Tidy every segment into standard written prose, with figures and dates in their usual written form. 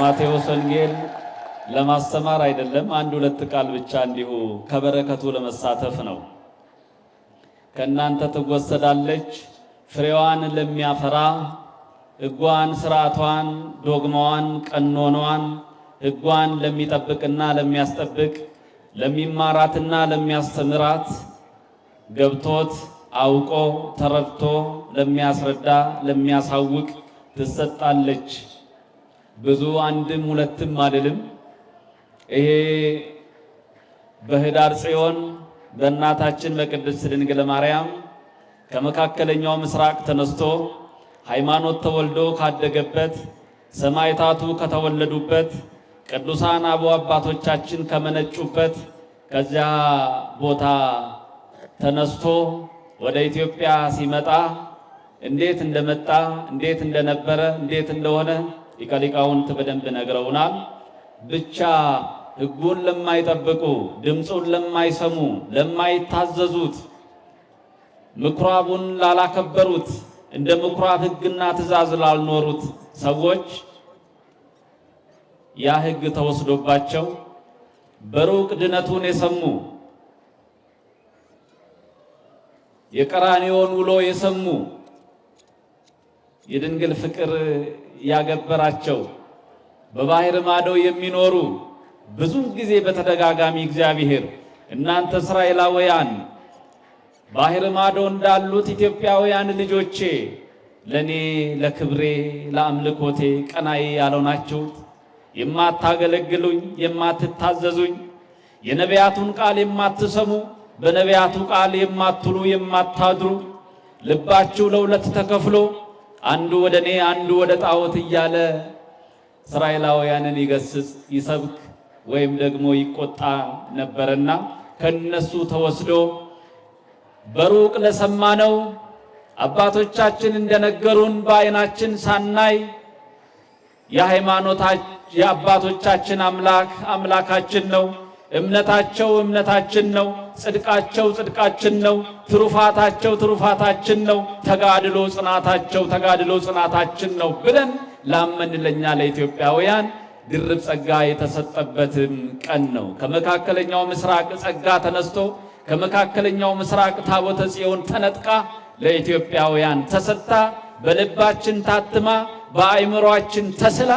ከማቴዎስ ወንጌል ለማስተማር አይደለም፣ አንድ ሁለት ቃል ብቻ እንዲሁ ከበረከቱ ለመሳተፍ ነው። ከእናንተ ትወሰዳለች ፍሬዋን ለሚያፈራ ሕጓን፣ ሥርዓቷን፣ ዶግማዋን፣ ቀኖኗን ሕጓን ለሚጠብቅና ለሚያስጠብቅ ለሚማራትና ለሚያስተምራት ገብቶት አውቆ ተረድቶ ለሚያስረዳ ለሚያሳውቅ ትሰጣለች። ብዙ አንድም ሁለትም አይደለም። ይሄ በህዳር ጽዮን በእናታችን በቅድስት ድንግል ማርያም ከመካከለኛው ምስራቅ ተነስቶ ሃይማኖት ተወልዶ ካደገበት ሰማዕታቱ ከተወለዱበት ቅዱሳን አባቶቻችን ከመነጩበት ከዚያ ቦታ ተነስቶ ወደ ኢትዮጵያ ሲመጣ እንዴት እንደመጣ እንዴት እንደነበረ እንዴት እንደሆነ ሊቀ ሊቃውንት በደንብ ነግረውናል። ብቻ ሕጉን ለማይጠብቁ ድምፁን ለማይሰሙ ለማይታዘዙት ምኩራቡን ላላከበሩት እንደ ምኩራብ ሕግና ትእዛዝ ላልኖሩት ሰዎች ያ ሕግ ተወስዶባቸው በሩቅ ድነቱን የሰሙ የቀራንዮውን ውሎ የሰሙ የድንግል ፍቅር ያገበራቸው በባህር ማዶ የሚኖሩ ብዙ ጊዜ በተደጋጋሚ እግዚአብሔር እናንተ እስራኤላውያን ባህር ማዶ እንዳሉት ኢትዮጵያውያን ልጆቼ ለኔ ለክብሬ ለአምልኮቴ ቀናይ ያልሆናችሁት የማታገለግሉኝ የማትታዘዙኝ የነቢያቱን ቃል የማትሰሙ በነቢያቱ ቃል የማትሉ የማታድሩ ልባችሁ ለሁለት ተከፍሎ አንዱ ወደ እኔ አንዱ ወደ ጣዖት እያለ እስራኤላውያንን ይገስጽ ይሰብክ ወይም ደግሞ ይቆጣ ነበርና ከነሱ ተወስዶ በሩቅ ለሰማነው አባቶቻችን እንደነገሩን በዓይናችን ሳናይ የአባቶቻችን አምላክ አምላካችን ነው፣ እምነታቸው እምነታችን ነው፣ ጽድቃቸው ጽድቃችን ነው፣ ትሩፋታቸው ትሩፋታችን ነው፣ ተጋድሎ ጽናታችን ነው ብለን ላመን ለኛ ለኢትዮጵያውያን ድርብ ጸጋ የተሰጠበትን ቀን ነው። ከመካከለኛው ምስራቅ ጸጋ ተነስቶ ከመካከለኛው ምስራቅ ታቦተ ጽዮን ተነጥቃ ለኢትዮጵያውያን ተሰጥታ በልባችን ታትማ በአእምሮአችን ተስላ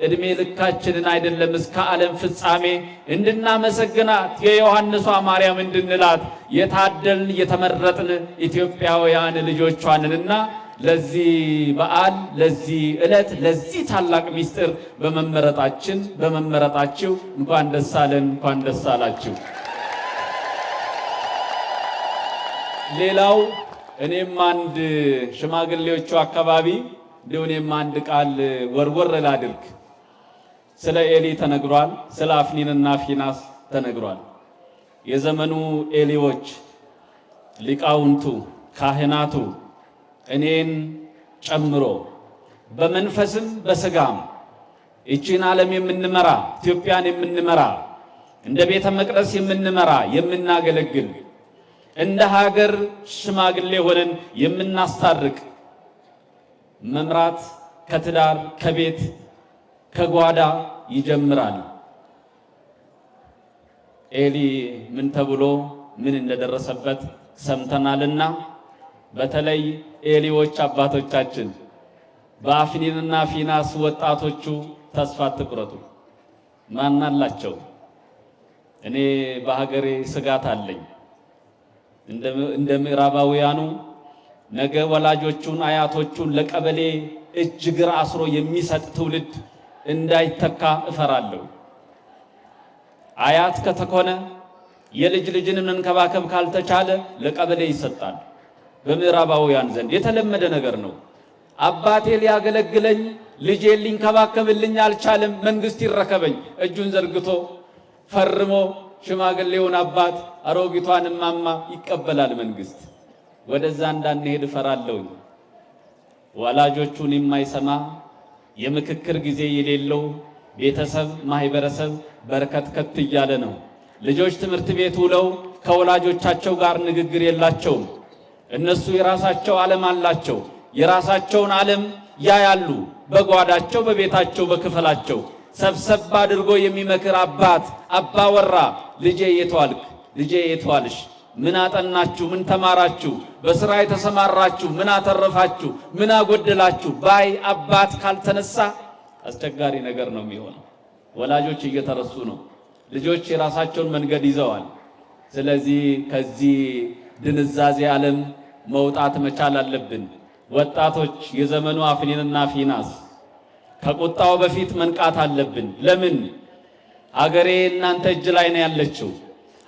እድሜ ልካችንን አይደለም እስከ ዓለም ፍጻሜ እንድናመሰግናት የዮሐንሷ ማርያም እንድንላት የታደልን የተመረጥን ኢትዮጵያውያን ልጆቿንና ለዚህ በዓል ለዚህ ዕለት ለዚህ ታላቅ ምስጢር በመመረጣችሁ እንኳን ደስ አለን፣ እንኳን ደስ አላችሁ። ሌላው እኔም አንድ ሽማግሌዎቹ አካባቢ እኔም አንድ ቃል ወርወር ላድርግ። ስለ ኤሊ ተነግሯል፣ ስለ አፍኒንና ፊናስ ተነግሯል። የዘመኑ ኤሊዎች ሊቃውንቱ ካህናቱ እኔን ጨምሮ በመንፈስም በስጋም እቺን ዓለም የምንመራ ኢትዮጵያን የምንመራ እንደ ቤተ መቅደስ የምንመራ የምናገለግል እንደ ሀገር ሽማግሌ ሆነን የምናስታርቅ መምራት ከትዳር ከቤት ከጓዳ ይጀምራል። ኤሊ ምን ተብሎ ምን እንደደረሰበት ሰምተናልና በተለይ ኤሊዎች አባቶቻችን በአፍኒንና ፊናስ ወጣቶቹ ተስፋ አትቁረጡ። ማን አላቸው? እኔ በሀገሬ ስጋት አለኝ። እንደ ምዕራባውያኑ ነገ ወላጆቹን አያቶቹን ለቀበሌ እጅ እግር አስሮ የሚሰጥ ትውልድ እንዳይተካ እፈራለሁ። አያት ከተኮነ የልጅ ልጅን መንከባከብ ካልተቻለ ለቀበሌ ይሰጣል። በምዕራባውያን ዘንድ የተለመደ ነገር ነው። አባቴ ሊያገለግለኝ ልጄ ሊንከባከብልኝ አልቻለም፣ መንግስት ይረከበኝ። እጁን ዘርግቶ ፈርሞ ሽማግሌውን አባት አሮጊቷን እማማ ይቀበላል መንግስት። ወደዛ እንዳንሄድ እፈራለሁ። ወላጆቹን የማይሰማ የምክክር ጊዜ የሌለው ቤተሰብ ማህበረሰብ በርከት እያለ ነው። ልጆች ትምህርት ቤት ውለው ከወላጆቻቸው ጋር ንግግር የላቸውም። እነሱ የራሳቸው ዓለም አላቸው። የራሳቸውን ዓለም ያያሉ በጓዳቸው በቤታቸው በክፍላቸው። ሰብሰብ አድርጎ የሚመክር አባት አባወራ ልጄ የቷልክ ልጄ የቷልሽ ምን አጠናችሁ ምን ተማራችሁ በስራ የተሰማራችሁ ምን አተረፋችሁ ምን አጎደላችሁ ባይ አባት ካልተነሳ አስቸጋሪ ነገር ነው የሚሆነው። ወላጆች እየተረሱ ነው። ልጆች የራሳቸውን መንገድ ይዘዋል። ስለዚህ ከዚህ ድንዛዜ ዓለም መውጣት መቻል አለብን። ወጣቶች የዘመኑ አፍኒንና ፊናስ ከቁጣው በፊት መንቃት አለብን። ለምን ሀገሬ እናንተ እጅ ላይ ነው ያለችው።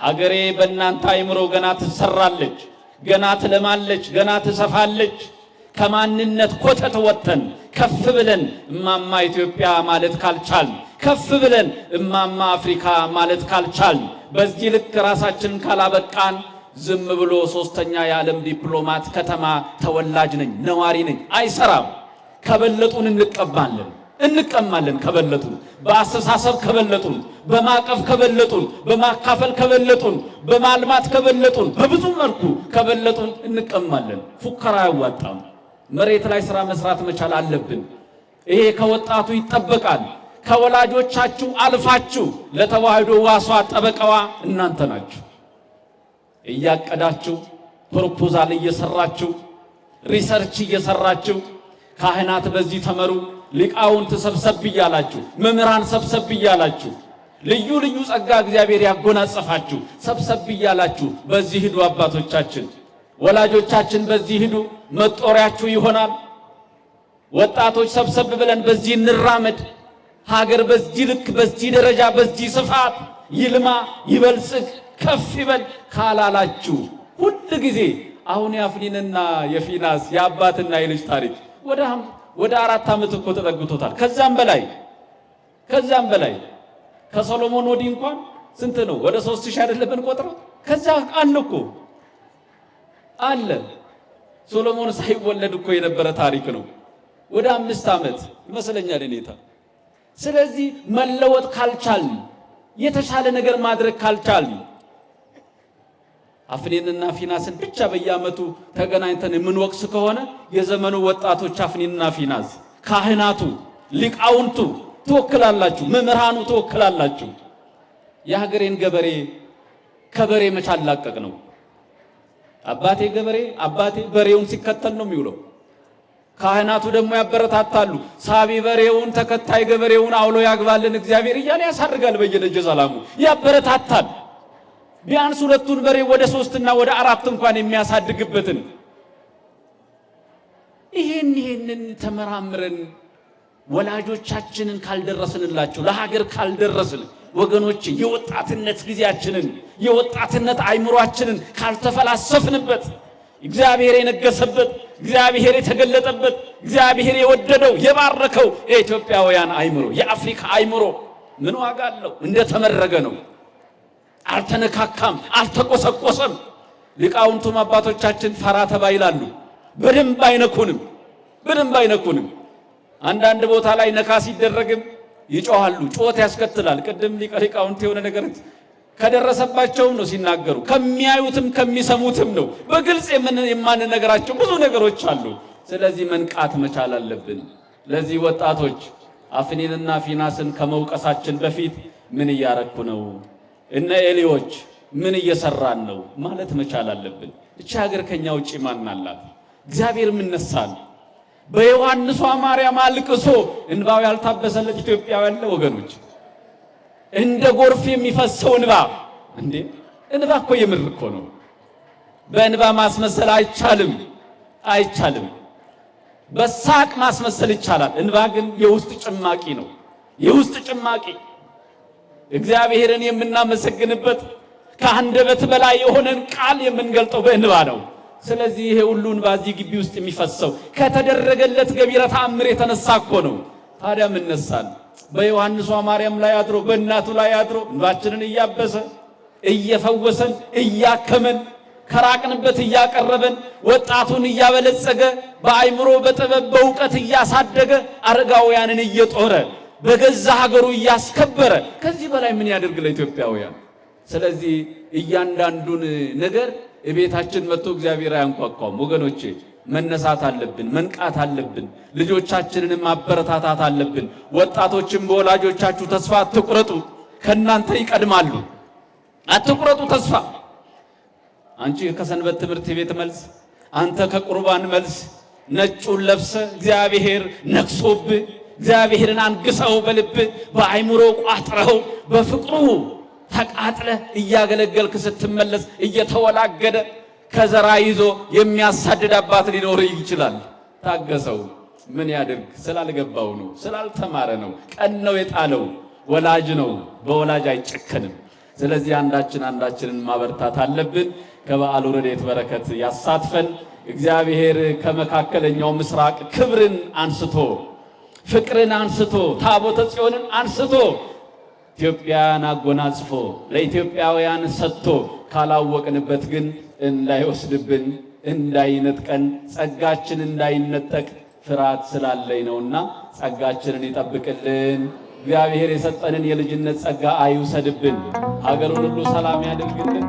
ሀገሬ በእናንተ አይምሮ ገና ትሰራለች፣ ገና ትለማለች፣ ገና ትሰፋለች። ከማንነት ኮተት ወጥተን ከፍ ብለን እማማ ኢትዮጵያ ማለት ካልቻል፣ ከፍ ብለን እማማ አፍሪካ ማለት ካልቻል፣ በዚህ ልክ ራሳችንን ካላበቃን ዝም ብሎ ሶስተኛ የዓለም ዲፕሎማት ከተማ ተወላጅ ነኝ ነዋሪ ነኝ አይሰራም። ከበለጡን እንቀማለን ከበለጡን፣ በአስተሳሰብ ከበለጡን፣ በማቀፍ ከበለጡን፣ በማካፈል ከበለጡን፣ በማልማት ከበለጡን፣ በብዙ መልኩ ከበለጡን እንቀማለን። ፉከራ አያዋጣም። መሬት ላይ ስራ መስራት መቻል አለብን። ይሄ ከወጣቱ ይጠበቃል። ከወላጆቻችሁ አልፋችሁ ለተዋህዶ ዋሷ ጠበቃዋ እናንተ ናችሁ። እያቀዳችሁ ፕሮፖዛል እየሰራችሁ ሪሰርች እየሰራችሁ ካህናት በዚህ ተመሩ፣ ሊቃውንት ሰብሰብ እያላችሁ፣ መምህራን ሰብሰብ እያላችሁ፣ ልዩ ልዩ ጸጋ እግዚአብሔር ያጎናጸፋችሁ ሰብሰብ እያላችሁ በዚህ ሂዱ። አባቶቻችን ወላጆቻችን በዚህ ሂዱ፣ መጦሪያችሁ ይሆናል። ወጣቶች ሰብሰብ ብለን በዚህ እንራመድ። ሀገር በዚህ ልክ በዚህ ደረጃ በዚህ ስፋት ይልማ ይበልጽግ ከፍ ይበል ካላላችሁ ሁሉ ጊዜ አሁን የአፍኒንና የፊናስ የአባትና የልጅ ታሪክ ወደ 4 ዓመት እኮ ተጠግቶታል። ከዛም በላይ ከሶሎሞን ወዲህ እንኳን ስንት ነው? ወደ 3000 አይደለም ቆጥረው። ከዛ አለ እኮ አለ። ሶሎሞን ሳይወለድ እኮ የነበረ ታሪክ ነው። ወደ 5 ዓመት ይመስለኛል እኔታ። ስለዚህ መለወጥ ካልቻል፣ የተሻለ ነገር ማድረግ ካልቻል፣ አፍኒንና ፊናስን ብቻ በየዓመቱ ተገናኝተን የምንወቅስ ከሆነ የዘመኑ ወጣቶች አፍኒንና ፊናስ፣ ካህናቱ፣ ሊቃውንቱ ትወክላላችሁ፣ መምህራኑ ትወክላላችሁ። የሀገሬን ገበሬ ከበሬ መቻል ላቀቅ ነው። አባቴ ገበሬ አባቴ በሬውን ሲከተል ነው የሚውለው። ካህናቱ ደግሞ ያበረታታሉ። ሳቢ በሬውን ተከታይ ገበሬውን አውሎ ያግባልን እግዚአብሔር እያለ ያሳርጋል። በየደጀ ሰላሙ ያበረታታል። ቢያንስ 2ቱን በሬ ወደ 3 እና ወደ 4 እንኳን የሚያሳድግበትን ይሄንን ተመራምረን ወላጆቻችንን ካልደረስንላቸው ለሀገር ካልደረስን ወገኖች የወጣትነት ጊዜያችንን የወጣትነት አይምሮአችንን ካልተፈላሰፍንበት እግዚአብሔር የነገሰበት እግዚአብሔር የተገለጠበት እግዚአብሔር የወደደው የባረከው የኢትዮጵያውያን አይምሮ የአፍሪካ አይምሮ ምን ዋጋ አለው? እንደተመረገ ነው። አልተነካካም፣ አልተቆሰቆሰም። ሊቃውንቱም አባቶቻችን ፈራ ተባ ይላሉ። በደንብ አይነኩንም። አንዳንድ ቦታ ላይ ነካ ሲደረግም ይጮሃሉ። ጮት ያስከትላል። ቅድም ሊቃውንት የሆነ ነገር ከደረሰባቸው ነው ሲናገሩ፣ ከሚያዩትም ከሚሰሙትም ነው። በግልጽ የማንነገራቸው ብዙ ነገሮች አሉ። ስለዚህ መንቃት መቻል አለብን። ለዚህ ወጣቶች አፍኒንና ፊናስን ከመውቀሳችን በፊት ምን እያረኩ ነው፣ እነ ኤሊዎች ምን እየሰራን ነው ማለት መቻል አለብን። እቺ ሀገር ከኛ ውጪ ማን አላት? እግዚአብሔር ምንነሳል። በዮሐንሷ ማርያም አልቅሶ እንባው ያልታበሰለት ኢትዮጵያዊ ያለ ወገኖች፣ እንደ ጎርፍ የሚፈሰው እንባ እኮ የምር እኮ ነው። በእንባ ማስመሰል አይቻልም። በሳቅ ማስመሰል ይቻላል። እንባ ግን የውስጥ ጭማቂ ነው። የውስጥ ጭማቂ እግዚአብሔርን የምናመሰግንበት ከአንደበት በላይ የሆነን ቃል የምንገልጠው በእንባ ነው። ስለዚህ ይሄ ሁሉ እንባ እዚህ ግቢ ውስጥ የሚፈሰው ከተደረገለት ገቢረ ተአምር የተነሳ እኮ ነው። ታዲያ ምን ነሳን? በዮሐንሷ ማርያም ላይ አድሮ በእናቱ ላይ አድሮ እንባችንን እያበሰ እየፈወሰን እያከመን ከራቅንበት እያቀረበን ወጣቱን እያበለጸገ በአይምሮ በጥበብ በእውቀት እያሳደገ አረጋውያንን እየጦረ በገዛ ሀገሩ እያስከበረ ከዚህ በላይ ምን ያደርግ ለኢትዮጵያውያን? ስለዚህ እያንዳንዱን ነገር እቤታችን መጥቶ እግዚአብሔር አያንኳኳም ወገኖቼ። መነሳት አለብን፣ መንቃት አለብን። ልጆቻችንን ማበረታታት አለብን። ወጣቶችም በወላጆቻችሁ ተስፋ አትቁረጡ፣ ከናንተ ይቀድማሉ። አትቁረጡ ተስፋ። አንቺ ከሰንበት ትምህርት ቤት መልስ፣ አንተ ከቁርባን መልስ ነጩን ለብሰ እግዚአብሔር ነክሶብ እግዚአብሔርን አንግሰው በልብ በአይምሮ ቋጥረው በፍቅሩ ተቃጥለ እያገለገልክ ስትመለስ እየተወላገደ ከዘራ ይዞ የሚያሳድድ አባት ሊኖር ይችላል። ታገሰው። ምን ያድርግ? ስላልገባው ነው፣ ስላልተማረ ነው። ቀን ነው የጣለው፣ ወላጅ ነው። በወላጅ አይጨከንም። ስለዚህ አንዳችንን ማበርታት አለብን። ከበዓሉ ረድኤት በረከት ያሳትፈን። እግዚአብሔር ከመካከለኛው ምስራቅ ክብርን አንስቶ ፍቅርን አንስቶ ታቦተ ጽዮንን አንስቶ ኢትዮጵያን አጎናጽፎ ለኢትዮጵያውያን ሰጥቶ ካላወቅንበት ግን እንዳይወስድብን እንዳይነጥቀን ጸጋችን እንዳይነጠቅ ፍርሃት ስላለኝ ነውና ጸጋችንን ይጠብቅልን። እግዚአብሔር የሰጠንን የልጅነት ጸጋ አይውሰድብን። ሀገሩን ሁሉ ሰላም ያድርግልን።